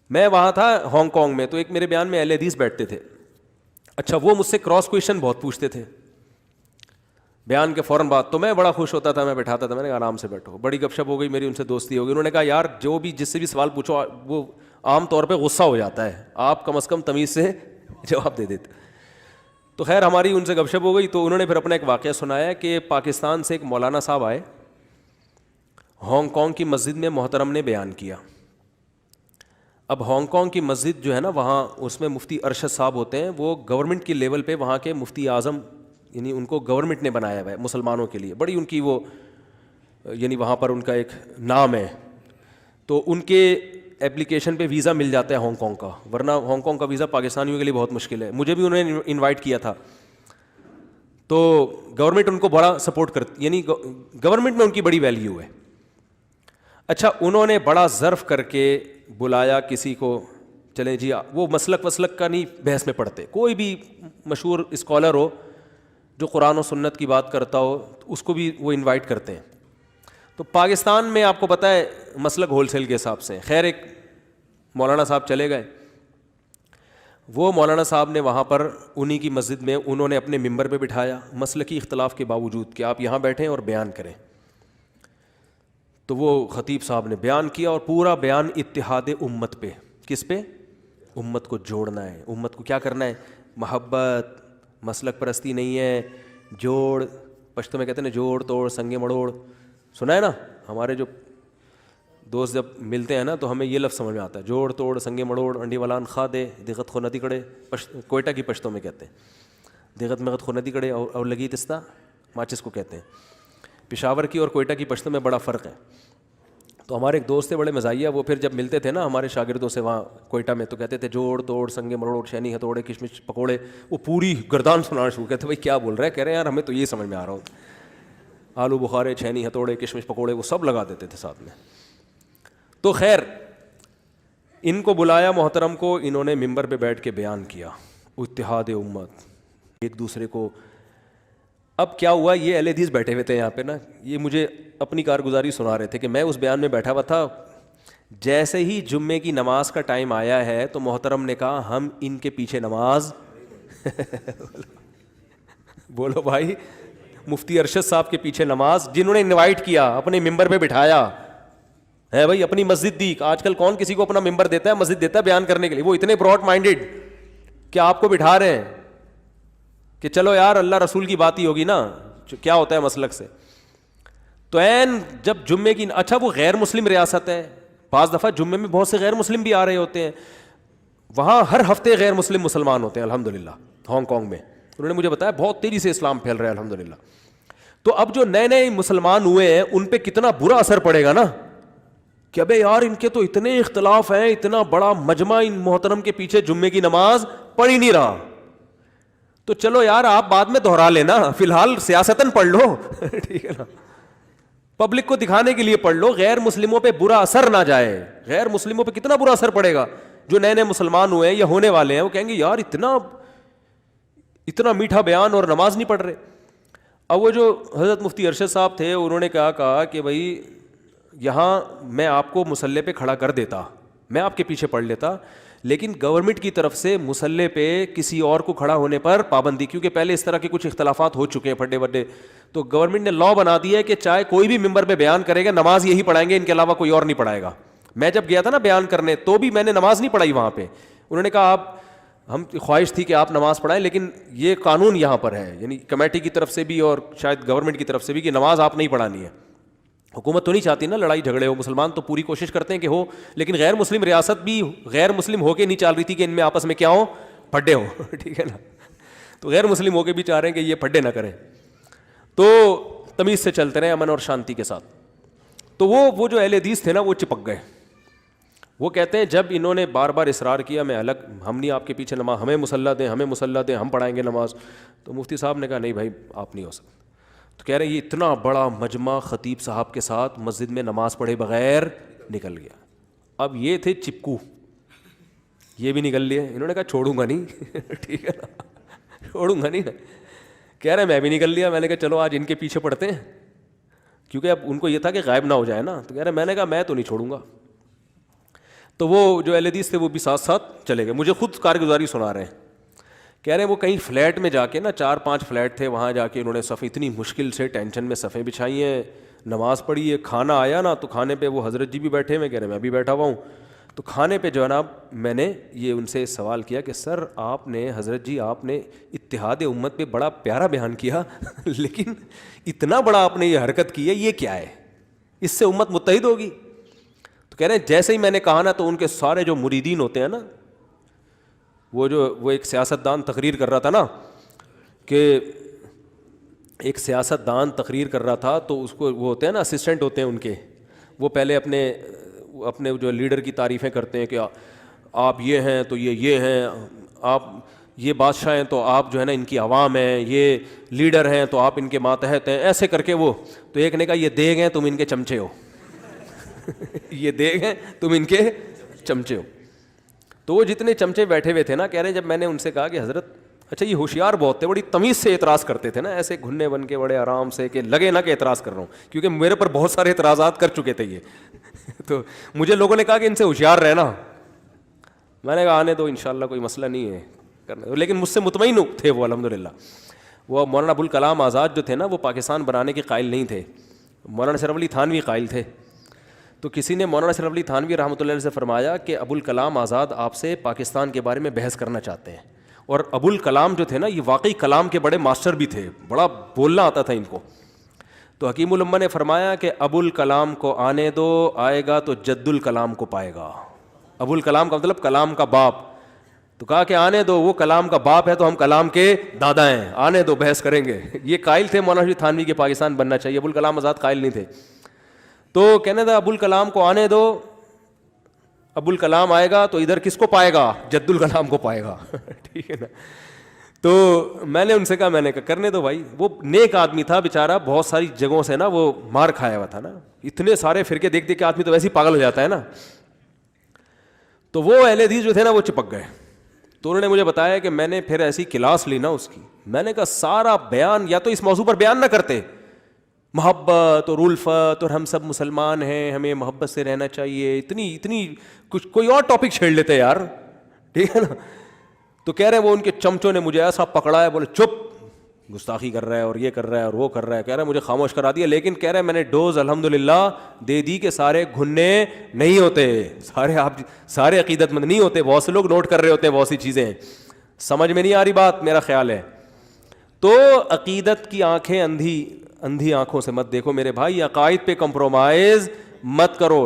میں وہاں تھا ہانگ کانگ میں, تو ایک میرے بیان میں اہل حدیث بیٹھتے تھے. اچھا, وہ مجھ سے کراس کویشچن بہت پوچھتے تھے بیان کے فوراً بعد, تو میں بڑا خوش ہوتا تھا, میں بیٹھاتا تھا, میں نے کہا آرام سے بیٹھو. بڑی گپ شپ ہو گئی میری ان سے, دوستی ہو گئی. انہوں نے کہا یار جو بھی جس سے بھی سوال پوچھو وہ عام طور پہ غصہ ہو جاتا ہے, آپ کم از کم تمیز سے جواب دے دیتے. تو خیر ہماری ان سے گپ شپ ہو گئی. تو انہوں نے پھر اپنا ایک واقعہ سنایا کہ پاکستان سے ایک مولانا صاحب آئے, ہانگ کانگ کی مسجد میں محترم نے بیان کیا. اب ہانگ کانگ کی مسجد جو ہے نا, وہاں اس میں مفتی ارشد صاحب ہوتے ہیں, وہ گورنمنٹ کی لیول پہ وہاں کے مفتی اعظم, یعنی ان کو گورنمنٹ نے بنایا ہوا ہے مسلمانوں کے لیے, بڑی ان کی وہ یعنی وہاں پر ان کا ایک نام ہے. تو ان کے اپلیکیشن پہ ویزا مل جاتا ہے ہانگ کانگ کا, ورنہ ہانگ کانگ کا ویزا پاکستانیوں کے لیے بہت مشکل ہے. مجھے بھی انہوں نے انوائٹ کیا تھا. تو گورنمنٹ ان کو بڑا سپورٹ کرتی, یعنی گورنمنٹ میں ان کی بڑی ویلیو ہے. اچھا, انہوں نے بڑا ظرف کر کے بلایا کسی کو, چلیں جی وہ مسلک وسلک کا نہیں بحث میں پڑھتے, کوئی بھی مشہور اسکالر ہو جو قرآن و سنت کی بات کرتا ہو اس کو بھی وہ انوائٹ کرتے ہیں. تو پاکستان میں آپ کو پتہ ہے مسلک ہول سیل کے حساب سے. خیر ایک مولانا صاحب چلے گئے, وہ مولانا صاحب نے وہاں پر انہی کی مسجد میں انہوں نے اپنے ممبر پہ بٹھایا, مسلکی اختلاف کے باوجود کہ آپ یہاں بیٹھیں اور بیان کریں. تو وہ خطیب صاحب نے بیان کیا, اور پورا بیان اتحاد امت پہ. کس پہ؟ امت کو جوڑنا ہے, امت کو کیا کرنا ہے, محبت, مسلک پرستی نہیں ہے, جوڑ, پشتو میں کہتے ہیں نا جوڑ توڑ سنگے مڑوڑ, سنا ہے نا. ہمارے جو دوست جب ملتے ہیں نا تو ہمیں یہ لفظ سمجھ میں آتا ہے, جوڑ توڑ سنگے مڑوڑ انڈی ولان خا دے دغت خو ندی کڑے. کوئٹہ کی پشتوں میں کہتے ہیں دغت مغت خو ندی کڑے, اور لگی تستا ماچس کو کہتے ہیں. پشاور کی اور کوئٹہ کی پشتوں میں بڑا فرق ہے. تو ہمارے ایک دوست تھے بڑے مزاحیہ, وہ پھر جب ملتے تھے نا ہمارے شاگردوں سے وہاں کوئٹہ میں, تو کہتے تھے جوڑ توڑ سنگے مروڑ شینی ہتھوڑے کشمش پکوڑے. وہ پوری گردان سنانا شروع کہتے, بھائی کیا بول رہے ہیں, کہہ رہے ہیں یار ہمیں تو یہ سمجھ میں آ رہا ہوتا, آلو بخارے چھینی ہتھوڑے کشمش پکوڑے وہ سب لگا دیتے تھے ساتھ میں. تو خیر ان کو بلایا محترم کو, انہوں نے ممبر پہ بیٹھ کے بیان کیا اتحاد امت, ایک دوسرے کو. اب کیا ہوا, یہ اہل حدیث بیٹھے ہوئے تھے یہاں پہ نا, یہ مجھے اپنی کارگزاری سنا رہے تھے کہ میں اس بیان میں بیٹھا ہوا تھا. جیسے ہی جمعے کی نماز کا ٹائم آیا ہے تو محترم نے کہا ہم ان کے پیچھے نماز بولو بھائی, مفتی ارشد صاحب کے پیچھے نماز, جنہوں نے انوائٹ کیا اپنے ممبر پہ بٹھایا ہے, بھائی اپنی مسجد دی. آج کل کون کسی کو اپنا ممبر دیتا ہے, مسجد دیتا ہے بیان کرنے کے لیے. وہ اتنے براڈ مائنڈیڈ کہ آپ کو بٹھا رہے ہیں کہ چلو یار اللہ رسول کی بات ہی ہوگی نا, کیا ہوتا ہے مسلک سے. تو این جب جمعے کی, اچھا وہ غیر مسلم ریاست ہے, بعض دفعہ جمعے میں بہت سے غیر مسلم بھی آ رہے ہوتے ہیں, وہاں ہر ہفتے غیر مسلم مسلمان ہوتے ہیں الحمدللہ. ہانگ کانگ میں انہوں نے مجھے بتایا بہت تیزی سے اسلام پھیل رہا ہے الحمدللہ. تو اب جو نئے نئے مسلمان ہوئے ہیں ان پہ کتنا برا اثر پڑے گا نا, کہ ابے یار ان کے تو اتنے اختلاف ہیں, اتنا بڑا مجمع ان محترم کے پیچھے جمعے کی نماز پڑھ ہی نہیں رہا. تو چلو یار آپ بعد میں دہرا لینا, فی الحال سیاستاً پڑھ لو ٹھیک ہے نا, پبلک کو دکھانے کے لیے پڑھ لو, غیر مسلموں پہ برا اثر نہ جائے. غیر مسلموں پہ کتنا برا اثر پڑے گا, جو نئے نئے مسلمان ہوئے ہیں یا ہونے والے ہیں, وہ کہیں گے یار اتنا میٹھا بیان اور نماز نہیں پڑھ رہے. اب وہ جو حضرت مفتی ارشد صاحب تھے انہوں نے کہا کہ بھائی یہاں میں آپ کو مصلی پہ کھڑا کر دیتا, میں آپ کے پیچھے پڑھ لیتا, لیکن گورنمنٹ کی طرف سے مصلی پہ کسی اور کو کھڑا ہونے پر پابندی, کیونکہ پہلے اس طرح کے کچھ اختلافات ہو چکے ہیں پھڈے وڈے. تو گورنمنٹ نے لا بنا دیا ہے کہ چاہے کوئی بھی ممبر پہ بیان کرے گا نماز یہی پڑھائیں گے, ان کے علاوہ کوئی اور نہیں پڑھائے گا. میں جب گیا تھا نا بیان کرنے تو بھی میں نے نماز نہیں پڑھائی وہاں پہ. انہوں نے کہا آپ, ہم خواہش تھی کہ آپ نماز پڑھائیں, لیکن یہ قانون یہاں پر ہے, یعنی کمیٹی کی طرف سے بھی اور شاید گورنمنٹ کی طرف سے بھی, کہ نماز آپ نہیں پڑھانی ہے. حکومت تو نہیں چاہتی نا لڑائی جھگڑے ہو, مسلمان تو پوری کوشش کرتے ہیں کہ ہو, لیکن غیر مسلم ریاست بھی غیر مسلم ہو کے نہیں چال رہی تھی کہ ان میں آپس میں کیا ہو, پھڈے ہوں ٹھیک ہے نا. تو غیر مسلم ہو کے بھی چاہ رہے ہیں کہ یہ پھڈے نہ کریں, تو تمیز سے چلتے رہے امن اور شانتی کے ساتھ. تو وہ جو اہل حدیث تھے نا وہ چپک گئے. وہ کہتے ہیں جب انہوں نے بار بار اصرار کیا میں الگ, ہم نہیں آپ کے پیچھے نماز, ہمیں مصلی دیں, ہمیں مصلی دیں, ہم پڑھائیں گے نماز, تو مفتی صاحب نے کہا نہیں بھائی آپ نہیں ہو سکتے. تو کہہ رہے ہیں یہ اتنا بڑا مجمع خطیب صاحب کے ساتھ مسجد میں نماز پڑھے بغیر نکل گیا. اب یہ تھے چپکو, یہ بھی نکل لیے. انہوں نے کہا چھوڑوں گا نہیں ٹھیک ہے نا, چھوڑوں گا نہیں. کہہ رہے میں بھی نکل لیا. میں نے کہا چلو آج ان کے پیچھے پڑھتے ہیں, کیونکہ اب ان کو یہ تھا کہ غائب نہ ہو جائے نا. تو کہہ رہے میں نے کہا میں تو نہیں چھوڑوں گا. تو وہ جو اہل حدیث تھے وہ بھی ساتھ ساتھ چلے گئے. مجھے خود کارگزاری سنا رہے ہیں, کہہ رہے ہیں وہ کہیں فلیٹ میں جا کے نا 4-5 فلیٹ تھے, وہاں جا کے انہوں نے صفیں اتنی مشکل سے ٹینشن میں صفیں بچھائی ہیں, نماز پڑھی ہے, کھانا آیا نا تو کھانے پہ وہ حضرت جی بھی بیٹھے ہوئے, کہہ رہے ہیں میں بھی بیٹھا ہوا ہوں. تو کھانے پہ جناب میں نے یہ ان سے سوال کیا کہ سر آپ نے, حضرت جی آپ نے اتحاد امت پہ بڑا پیارا بیان کیا لیکن اتنا بڑا آپ نے یہ حرکت کی ہے, یہ کیا ہے, اس سے امت متحد ہوگی؟ تو کہہ رہے ہیں جیسے ہی میں نے کہا نا تو ان کے سارے جو مریدین ہوتے ہیں نا, وہ ایک سیاستدان تقریر کر رہا تھا نا, کہ ایک سیاستدان تقریر کر رہا تھا تو اس کو وہ ہوتے ہیں نا اسسٹنٹ ہوتے ہیں ان کے, وہ پہلے اپنے جو لیڈر کی تعریفیں کرتے ہیں کہ آپ یہ ہیں تو یہ ہیں, آپ یہ بادشاہ ہیں تو آپ جو ہے نا ان کی عوام ہیں, یہ لیڈر ہیں تو آپ ان کے ماتحت ہیں, ایسے کر کے وہ. تو ایک نے کہا یہ دیگ ہیں تم ان کے چمچے ہو یہ دیگ ہیں تم ان کے چمچے ہو. تو وہ جتنے چمچے بیٹھے ہوئے تھے نا, کہہ رہے ہیں جب میں نے ان سے کہا کہ حضرت اچھا یہ ہوشیار بہت تھے, بڑی تمیز سے اعتراض کرتے تھے نا, ایسے گھننے بن کے بڑے آرام سے, کہ لگے نہ کہ اعتراض کر رہا ہوں, کیونکہ میرے پر بہت سارے اعتراضات کر چکے تھے یہ تو مجھے لوگوں نے کہا کہ ان سے ہوشیار رہنا. میں نے کہا آنے دو انشاءاللہ کوئی مسئلہ نہیں ہے کرنے, لیکن مجھ سے مطمئن تھے وہ الحمدللہ. وہ مولانا ابوالکلام آزاد جو تھے نا وہ پاکستان بنانے کے قائل نہیں تھے, مولانا اشرف علی تھانوی قائل تھے. تو کسی نے مولانا اشرف علی تھانوی رحمۃ اللہ علیہ سے فرمایا کہ ابوالکلام آزاد آپ سے پاکستان کے بارے میں بحث کرنا چاہتے ہیں. اور ابوالکلام جو تھے نا یہ واقعی کلام کے بڑے ماسٹر بھی تھے, بڑا بولنا آتا تھا ان کو. تو حکیم الامہ نے فرمایا کہ ابوالکلام کو آنے دو, آئے گا تو جد الکلام کو پائے گا. ابوالکلام کا مطلب کلام کا باپ. تو کہا کہ آنے دو, وہ کلام کا باپ ہے تو ہم کلام کے دادا ہیں, آنے دو بحث کریں گے. یہ قائل تھے مولانا اشرف تھانوی کے پاکستان بننا چاہیے, ابوالکلام آزاد قائل نہیں تھے. تو کہنے تھا ابوالکلام کو آنے دو, ابوالکلام آئے گا تو ادھر کس کو پائے گا, جد الکلام کو پائے گا ٹھیک ہے نا. تو میں نے ان سے کہا, میں نے کہا کرنے دو بھائی, وہ نیک آدمی تھا بیچارہ, بہت ساری جگہوں سے نا وہ مار کھایا ہوا تھا نا, اتنے سارے فرقے دیکھ دیکھ کے آدمی تو ویسے ہی پاگل ہو جاتا ہے نا. تو وہ اہل حدیث جو تھے نا وہ چپک گئے. تو انہوں نے مجھے بتایا کہ میں نے پھر ایسی کلاس لی نا اس کی, میں نے کہا سارا بیان یا تو اس موضوع پر بیان نہ کرتے, محبت اور الفت اور ہم سب مسلمان ہیں, ہمیں محبت سے رہنا چاہیے, اتنی کچھ کوئی اور ٹاپک چھیڑ لیتے یار, ٹھیک ہے نا. تو کہہ رہے ہیں وہ ان کے چمچوں نے مجھے ایسا پکڑا ہے, بولے چپ, گستاخی کر رہا ہے اور یہ کر رہا ہے اور وہ کر رہا ہے, کہہ رہا ہے مجھے خاموش کرا دیا. لیکن کہہ رہے ہیں میں نے ڈوز الحمدللہ دے دی کہ سارے گھننے نہیں ہوتے, سارے عقیدت مند نہیں ہوتے, بہت سے لوگ نوٹ کر رہے ہوتے ہیں بہت سی چیزیں, سمجھ میں نہیں آ رہی بات, میرا خیال ہے. تو عقیدت کی آنکھیں اندھی آنکھوں سے مت دیکھو میرے بھائی, عقائد پہ کمپرومائز مت کرو.